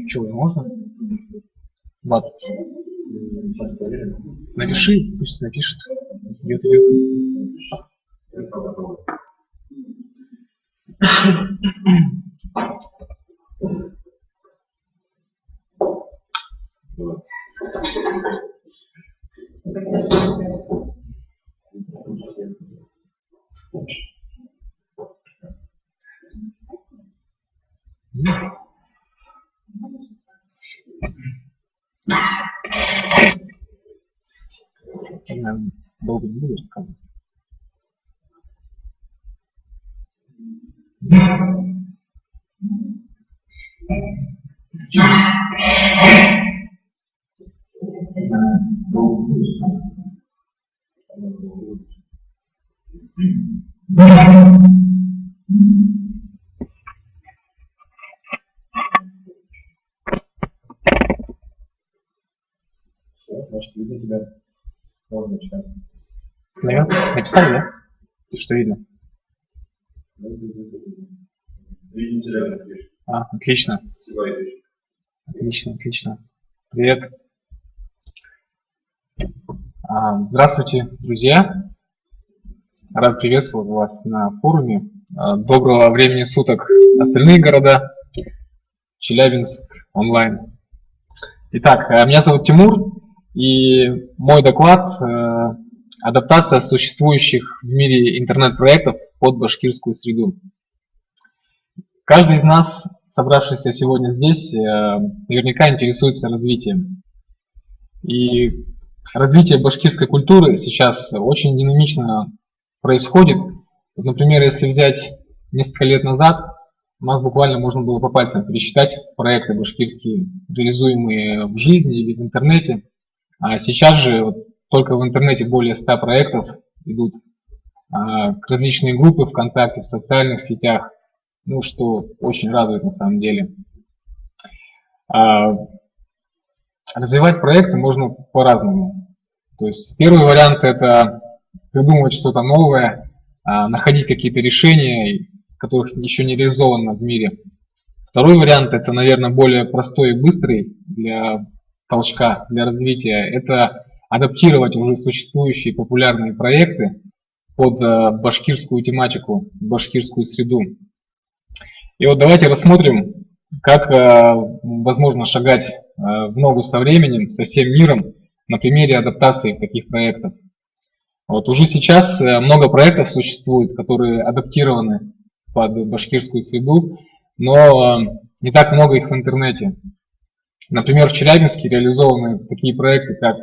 Что, уже можно? Ладно. Напиши, пусть напишет. Идет. Я долго не буду рассказывать. Значит, видно тебя. Можно начинать. Наверное, написали, да? Что видно? Видим тебя, как пишешь. Отлично. Отлично. Привет. Здравствуйте, друзья. Рад приветствовать вас на форуме. Доброго времени суток остальные города. Челябинск онлайн. Итак, меня зовут Тимур, и мой доклад – адаптация существующих в мире интернет-проектов под башкирскую среду. Каждый из нас, собравшийся сегодня здесь, наверняка интересуется развитием. И развитие башкирской культуры сейчас очень динамично происходит. Вот, например, если взять несколько лет назад, у нас буквально можно было по пальцам пересчитать проекты башкирские, реализуемые в жизни или в интернете. А сейчас же вот, только в интернете более 100 проектов идут, различные группы ВКонтакте, в социальных сетях, ну, что очень радует на самом деле. Развивать проекты можно по-разному. То есть первый вариант – это придумывать что-то новое, находить какие-то решения, которых еще не реализовано в мире. Второй вариант – это, наверное, более простой и быстрый для толчка, для развития. Это адаптировать уже существующие популярные проекты под башкирскую тематику, башкирскую среду. И вот давайте рассмотрим, как возможно шагать в ногу со временем, со всем миром на примере адаптации таких проектов. Вот уже сейчас много проектов существует, которые адаптированы под башкирскую среду, но не так много их в интернете. Например, в Челябинске реализованы такие проекты, как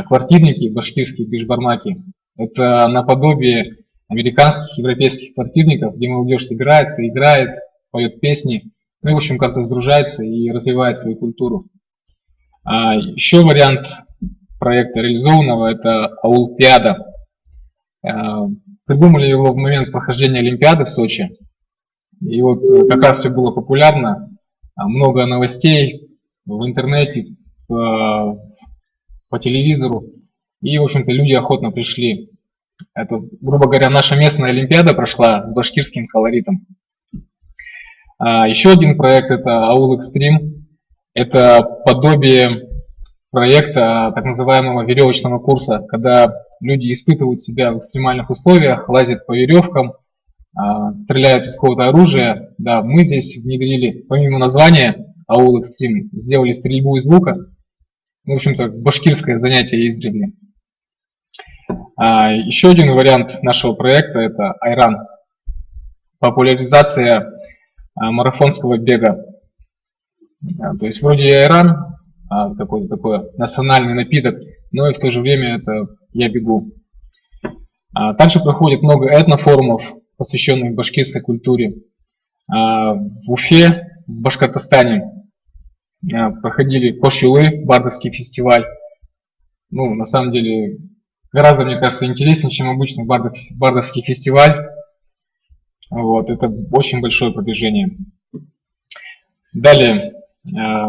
квартирники, башкирские бишбармаки. Это наподобие американских, европейских квартирников, где молодежь собирается, играет, поет песни, ну и в общем как-то сдружается и развивает свою культуру. Еще вариант проекта реализованного – это Аулпиада. Придумали его в момент прохождения Олимпиады в Сочи. И вот как раз все было популярно, много новостей в интернете, по телевизору. И, в общем-то, люди охотно пришли. Это, грубо говоря, наша местная Олимпиада прошла с башкирским колоритом. Еще один проект – это Аул Экстрим. Это подобие проекта так называемого веревочного курса, когда люди испытывают себя в экстремальных условиях, лазят по веревкам, стреляют из какого-то оружия. Да, мы здесь внедрили, помимо названия Аул Экстрим, сделали стрельбу из лука. В общем-то, башкирское занятие издревле. Еще один вариант нашего проекта – это Айран. Популяризация марафонского бега. То есть вроде Айран, какой-то такой национальный напиток, но и в то же время это «я бегу». Также проходит много этнофорумов, посвященных башкирской культуре. В Уфе, в Башкортостане проходили Кош-Юлы, бардовский фестиваль. Ну, на самом деле, гораздо, мне кажется, интереснее, чем обычный бардовский фестиваль. Вот, это очень большое продвижение. Далее,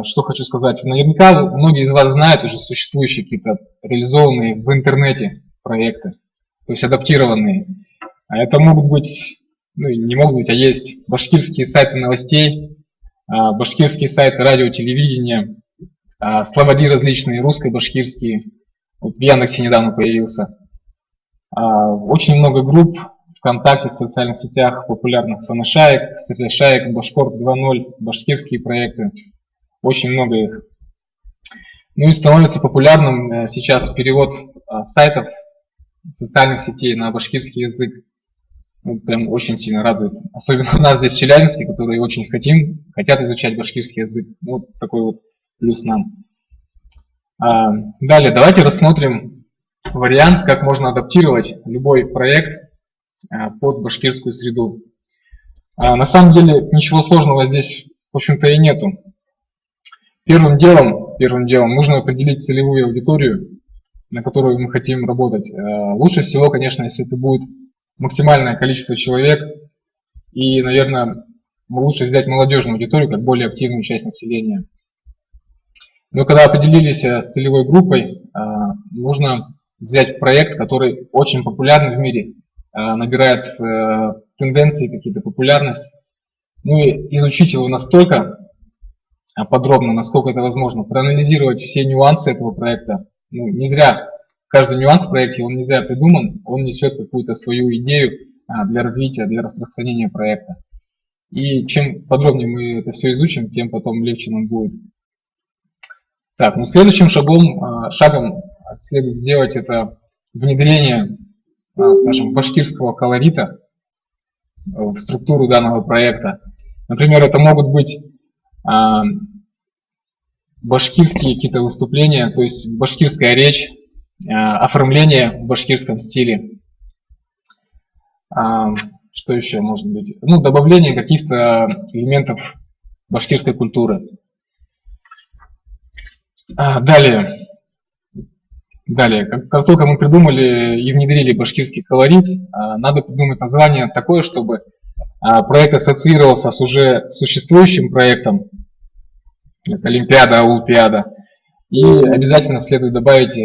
что хочу сказать. Наверняка многие из вас знают уже существующие какие-то реализованные в интернете проекты, то есть адаптированные. Это могут быть, ну не могут быть, а есть башкирские сайты новостей, башкирские сайты радио, телевидения, словари различные, русско-башкирские. Вот в Яндексе недавно появился. Очень много групп ВКонтакте, в социальных сетях популярных: Фанышаек, Светляшаек, Башкорт 2.0, башкирские проекты. Очень много их. Ну и становится популярным сейчас перевод сайтов социальных сетей на башкирский язык. Ну, прям очень сильно радует. Особенно у нас здесь в Челябинске, которые очень хотят изучать башкирский язык. Вот такой вот плюс нам. Далее давайте рассмотрим вариант, как можно адаптировать любой проект под башкирскую среду. На самом деле ничего сложного здесь, в общем-то, и нету. Первым делом нужно определить целевую аудиторию, на которую мы хотим работать. Лучше всего, конечно, если это будет максимальное количество человек. И, наверное, лучше взять молодежную аудиторию как более активную часть населения. Но когда определились с целевой группой, нужно взять проект, который очень популярный в мире, набирает тенденции, какие-то популярность. Ну и изучить его настолько подробно, насколько это возможно, проанализировать все нюансы этого проекта. Ну, не зря каждый нюанс в проекте, он не зря придуман, он несет какую-то свою идею для развития, для распространения проекта. И чем подробнее мы это все изучим, тем потом легче нам будет. Так, ну следующим шагом следует сделать это внедрение, скажем, башкирского колорита в структуру данного проекта. Например, это могут быть башкирские какие-то выступления, то есть башкирская речь, оформление в башкирском стиле. Что еще может быть? Ну, добавление каких-то элементов башкирской культуры. Далее, как только мы придумали и внедрили башкирский колорит, надо придумать название такое, чтобы проект ассоциировался с уже существующим проектом, это Олимпиада, Аулпиада. И обязательно следует добавить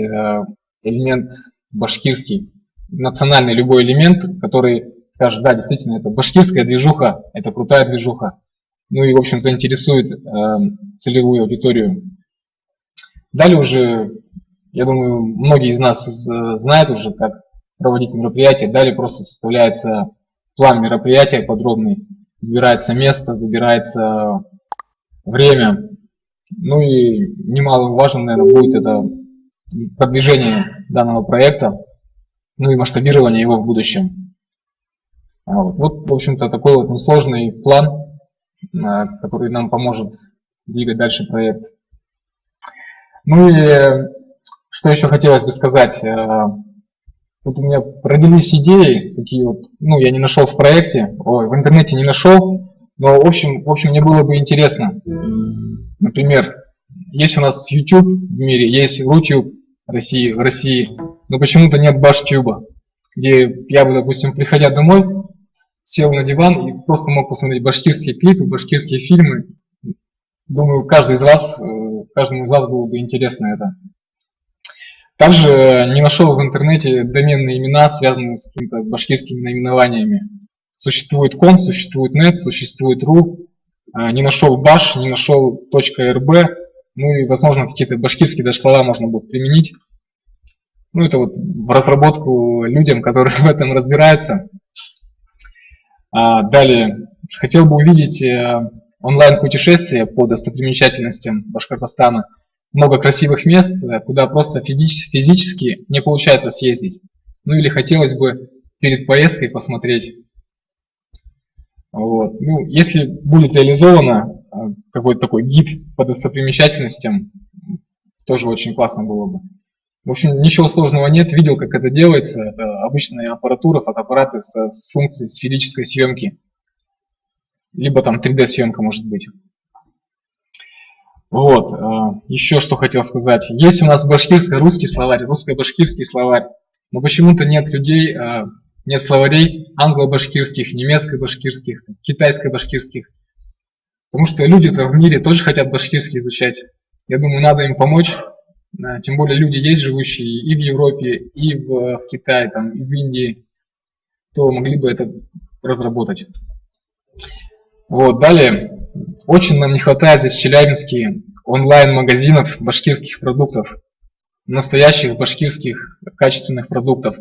элемент башкирский, национальный любой элемент, который скажет: да, действительно, это башкирская движуха, это крутая движуха. Ну и, в общем, заинтересует целевую аудиторию. Далее уже, я думаю, многие из нас знают уже, как проводить мероприятие. Далее просто составляется план мероприятия подробный, выбирается место, выбирается время. Ну и немаловажно, наверное, будет это продвижение данного проекта, ну и масштабирование его в будущем. Вот в общем-то, такой вот несложный план, который нам поможет двигать дальше проект. Ну и что еще хотелось бы сказать. Вот у меня родились идеи, такие вот, ну, я не нашел в проекте, в интернете не нашел, но, в общем, мне было бы интересно. Например, есть у нас YouTube в мире, есть Рутюб в России, но почему-то нет Баштюба, где я бы, допустим, приходя домой, сел на диван и просто мог посмотреть башкирские клипы, башкирские фильмы. Думаю, каждому из вас было бы интересно это. Также не нашел в интернете доменные имена, связанные с какими-то башкирскими наименованиями. Существует ком, существует нет, существует ру. Не нашел баш, не нашел .рб. Ну и, возможно, какие-то башкирские даже слова можно будет применить. Ну, это вот в разработку людям, которые в этом разбираются. Далее, хотел бы увидеть онлайн-путешествия по достопримечательностям Башкортостана. Много красивых мест, куда просто физически не получается съездить. Ну или хотелось бы перед поездкой посмотреть. Вот. Ну, если будет реализовано какой-то такой гид по достопримечательностям, тоже очень классно было бы. В общем, ничего сложного нет, видел, как это делается. Это обычная аппаратура, фотоаппараты с функцией сферической съемки. Либо там 3D-съемка может быть. Вот, еще что хотел сказать. Есть у нас башкирско-русский словарь, русско-башкирский словарь, но почему-то нет людей, нет словарей англо-башкирских, немецко-башкирских, китайско-башкирских. Потому что люди-то в мире тоже хотят башкирский изучать. Я думаю, надо им помочь. Тем более люди есть, живущие и в Европе, и в Китае, там, и в Индии, то могли бы это разработать. Вот, далее Очень нам не хватает здесь в Челябинске онлайн-магазинов башкирских продуктов, настоящих башкирских качественных продуктов.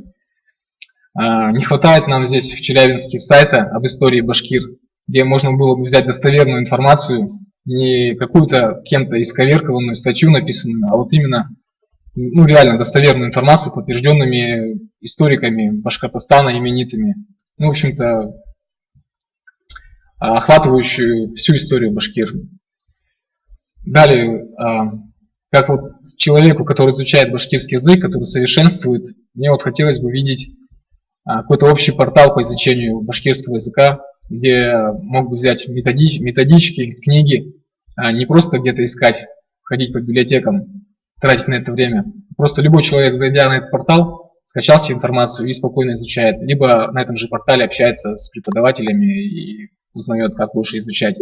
Не хватает нам здесь в Челябинске сайта об истории башкир, где можно было бы взять достоверную информацию, не какую-то кем-то исковеркованную статью написанную, а вот именно реально достоверную информацию, подтвержденными историками Башкортостана именитыми. В общем-то, охватывающую всю историю башкир. Далее, как вот человеку, который изучает башкирский язык, который совершенствует, мне вот хотелось бы видеть какой-то общий портал по изучению башкирского языка, где мог бы взять методички, книги, не просто где-то искать, ходить по библиотекам, тратить на это время. Просто любой человек, зайдя на этот портал, скачал себе информацию и спокойно изучает. Либо на этом же портале общается с преподавателями и узнает, как лучше изучать.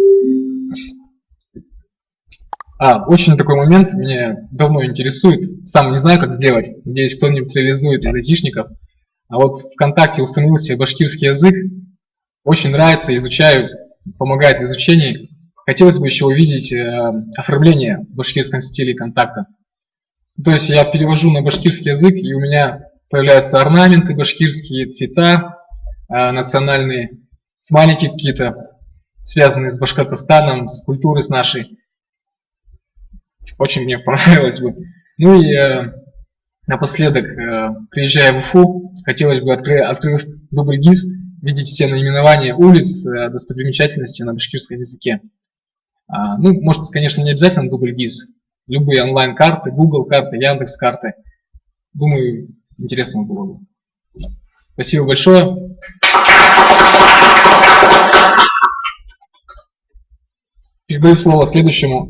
Очень такой момент меня давно интересует. Сам не знаю, как сделать. Надеюсь, кто-нибудь реализует из айтишников. А вот ВКонтакте установил себе башкирский язык. Очень нравится, изучаю, помогает в изучении. Хотелось бы еще увидеть оформление в башкирском стиле контакта. То есть я перевожу на башкирский язык, и у меня появляются орнаменты башкирские, цвета национальные, смайлики какие-то, связанные с Башкортостаном, с культурой с нашей. Очень мне понравилось бы. И напоследок, приезжая в Уфу, хотелось бы, открыв дубль ГИС, видеть все наименования улиц, достопримечательностей на башкирском языке. Может, конечно, не обязательно дубль ГИС. Любые онлайн-карты, Google карты, Яндекс карты. Думаю, интересно было бы. Спасибо большое. Передаю слово следующему.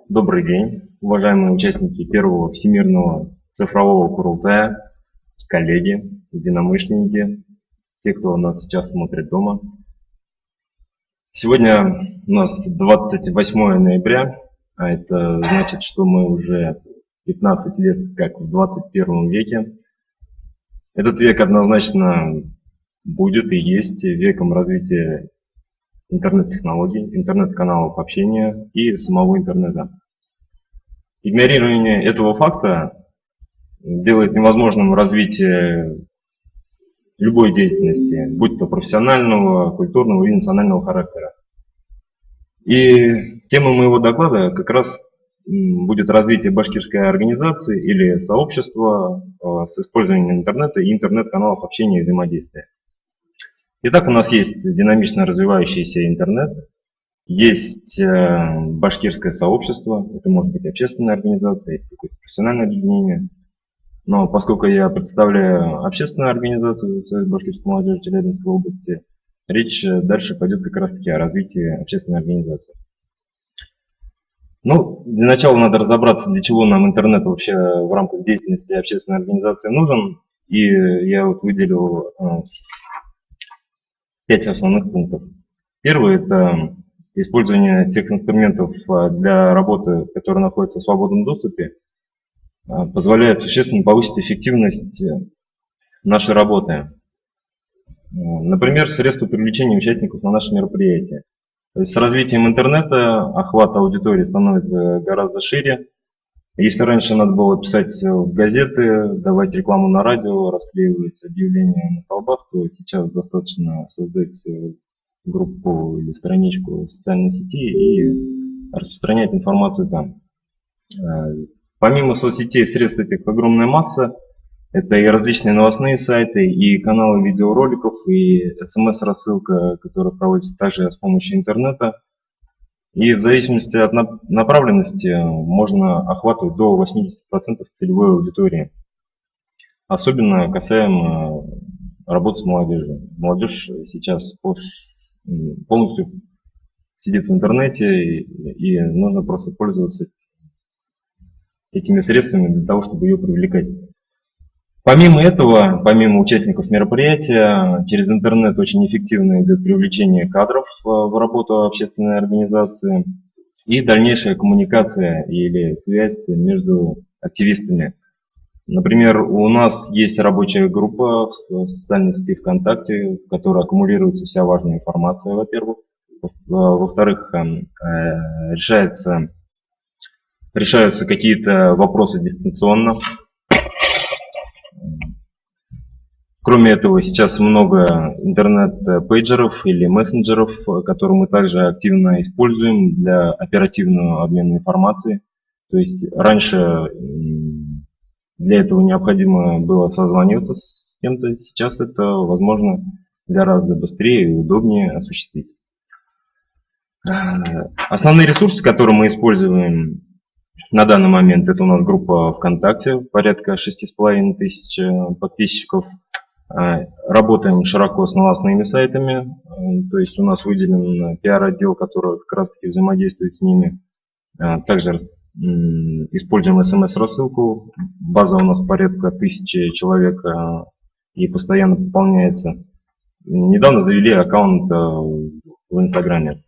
Добрый день, уважаемые участники первого Всемирного цифрового Курултая, коллеги, единомышленники, те, кто нас сейчас смотрит дома. Сегодня у нас 28 ноября, а это значит, что мы уже 15 лет как в 21 веке. Этот век однозначно будет и есть веком развития интернет-технологий, интернет-каналов общения и самого интернета. Игнорирование этого факта делает невозможным развитие любой деятельности, будь то профессионального, культурного или национального характера. И тема моего доклада как раз будет развитие башкирской организации или сообщества с использованием интернета и интернет-каналов общения и взаимодействия. Итак, у нас есть динамично развивающийся интернет, есть башкирское сообщество, это может быть общественная организация, какое-то профессиональное объединение. Но поскольку я представляю общественную организацию Союз башкирской молодежи Челябинской области, речь дальше пойдет как раз таки о развитии общественной организации. Для начала надо разобраться, для чего нам интернет вообще в рамках деятельности общественной организации нужен. И я выделил 5 основных пунктов. Первый – это использование тех инструментов для работы, которые находятся в свободном доступе, позволяет существенно повысить эффективность нашей работы. Например, средства привлечения участников на наши мероприятия. То есть с развитием интернета охват аудитории становится гораздо шире. Если раньше надо было писать в газеты, давать рекламу на радио, расклеивать объявления на столбах, то сейчас достаточно создать группу или страничку в социальной сети и распространять информацию там. Помимо соцсетей средств этих огромная масса. Это и различные новостные сайты, и каналы видеороликов, и смс-рассылка, которая проводится также с помощью интернета. И в зависимости от направленности можно охватывать до 80% целевой аудитории. Особенно касаемо работы с молодежью. Молодежь сейчас полностью сидит в интернете, и нужно просто пользоваться этими средствами для того, чтобы ее привлекать. Помимо этого, помимо участников мероприятия, через интернет очень эффективно идет привлечение кадров в работу общественной организации и дальнейшая коммуникация или связь между активистами. Например, у нас есть рабочая группа в социальной сети ВКонтакте, в которой аккумулируется вся важная информация, во-первых. Во-вторых, решаются какие-то вопросы дистанционно. Кроме этого, сейчас много интернет-пейджеров или мессенджеров, которые мы также активно используем для оперативного обмена информацией. То есть раньше для этого необходимо было созваниваться с кем-то, сейчас это возможно гораздо быстрее и удобнее осуществить. Основные ресурсы, которые мы используем на данный момент, это у нас группа ВКонтакте, порядка 6500 подписчиков. Работаем широко с новостными сайтами, то есть у нас выделен пиар-отдел, который как раз таки взаимодействует с ними. Также используем смс-рассылку, база у нас порядка 1000 человек и постоянно пополняется. Недавно завели аккаунт в Инстаграме.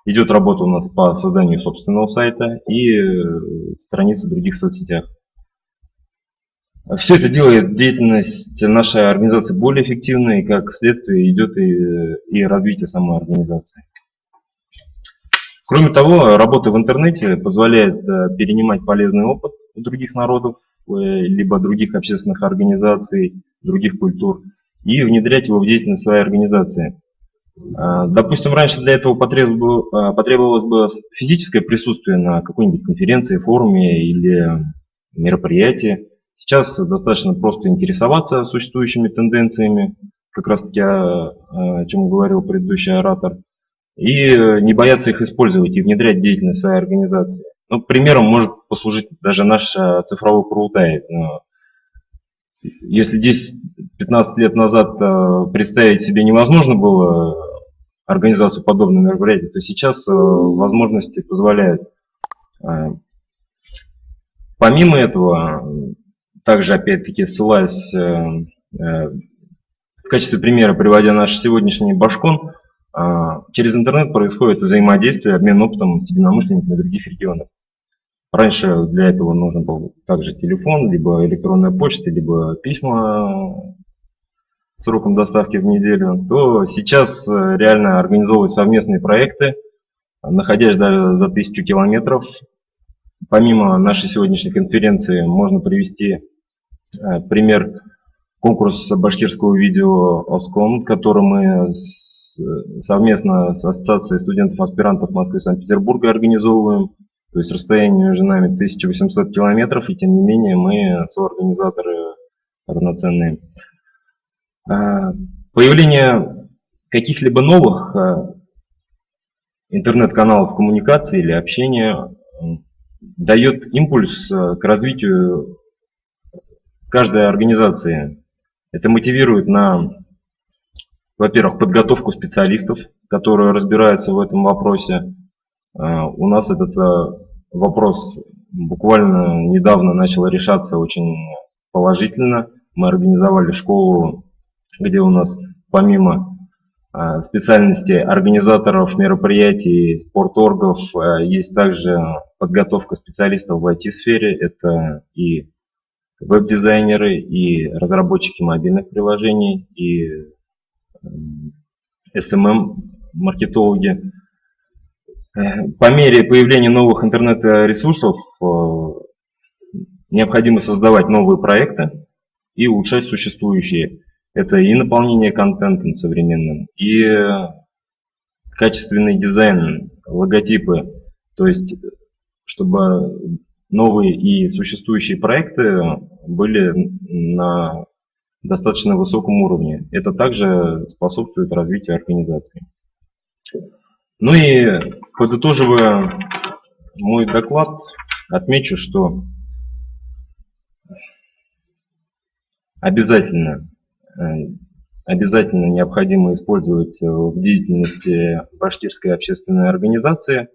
Идет работа у нас по созданию собственного сайта и страницы в других соцсетях. Все это делает деятельность нашей организации более эффективной, и как следствие идет и развитие самой организации. Кроме того, работа в интернете позволяет перенимать полезный опыт у других народов, либо других общественных организаций, других культур, и внедрять его в деятельность своей организации. Допустим, раньше для этого потребовалось бы физическое присутствие на какой-нибудь конференции, форуме или мероприятии. Сейчас достаточно просто интересоваться существующими тенденциями, как раз таки о чем говорил предыдущий оратор, и не бояться их использовать и внедрять в деятельность своей организации. Ну, примером может послужить даже наш цифровой Курултай. Если 10-15 лет назад представить себе невозможно было организацию подобных мероприятий, то сейчас возможности позволяют. Помимо этого, также опять-таки ссылаясь в качестве примера, приводя наш сегодняшний Башкон, через интернет происходит взаимодействие, обмен опытом с единомышленниками других регионов. Раньше для этого нужен был также телефон, либо электронная почта, либо письма сроком доставки в неделю, то сейчас реально организовывать совместные проекты, находясь даже за 1000 километров. Помимо нашей сегодняшней конференции можно привести пример конкурса башкирского видео «Оском», который мы совместно с Ассоциацией студентов-аспирантов Москвы и Санкт-Петербурга организовываем. То есть расстояние между нами 1800 километров, и тем не менее мы соорганизаторы равноценные. Появление каких-либо новых интернет-каналов коммуникации или общения дает импульс к развитию каждой организации. Это мотивирует на, во-первых, подготовку специалистов, которые разбираются в этом вопросе. У нас этот вопрос буквально недавно начал решаться очень положительно. Мы организовали школу, где у нас помимо специальности организаторов мероприятий, спорторгов, есть также подготовка специалистов в IT-сфере. Это и веб-дизайнеры, и разработчики мобильных приложений, и SMM-маркетологи. По мере появления новых интернет-ресурсов необходимо создавать новые проекты и улучшать существующие. Это и наполнение контентом современным, и качественный дизайн, логотипы. То есть, чтобы новые и существующие проекты были на достаточно высоком уровне. Это также способствует развитию организации. Ну и подытоживая мой доклад, отмечу, что обязательно необходимо использовать в деятельности башкирской общественной организации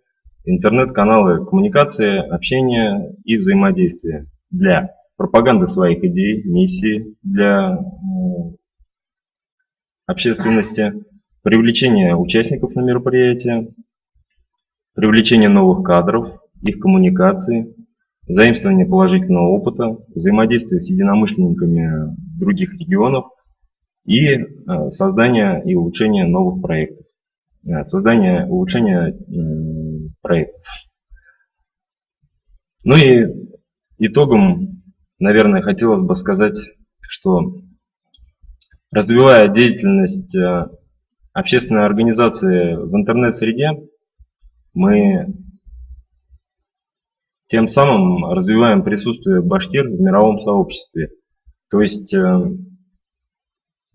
интернет-каналы коммуникации, общения и взаимодействия для пропаганды своих идей, миссии для общественности, привлечение участников на мероприятия, привлечение новых кадров, их коммуникации, заимствование положительного опыта, взаимодействие с единомышленниками других регионов и создание и улучшение новых проектов. Создание, улучшение проектов. Ну и итогом, наверное, хотелось бы сказать, что развивая деятельность общественной организации в интернет-среде, мы тем самым развиваем присутствие башкир в мировом сообществе, то есть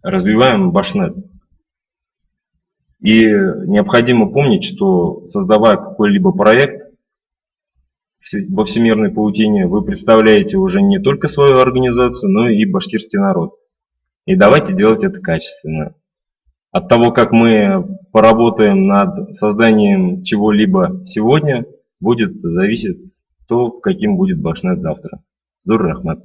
развиваем Башнет. И необходимо помнить, что создавая какой-либо проект во всемирной паутине, вы представляете уже не только свою организацию, но и башкирский народ. И давайте делать это качественно. От того, как мы поработаем над созданием чего-либо сегодня, будет зависеть то, каким будет Башнет завтра. Зур Рахмат.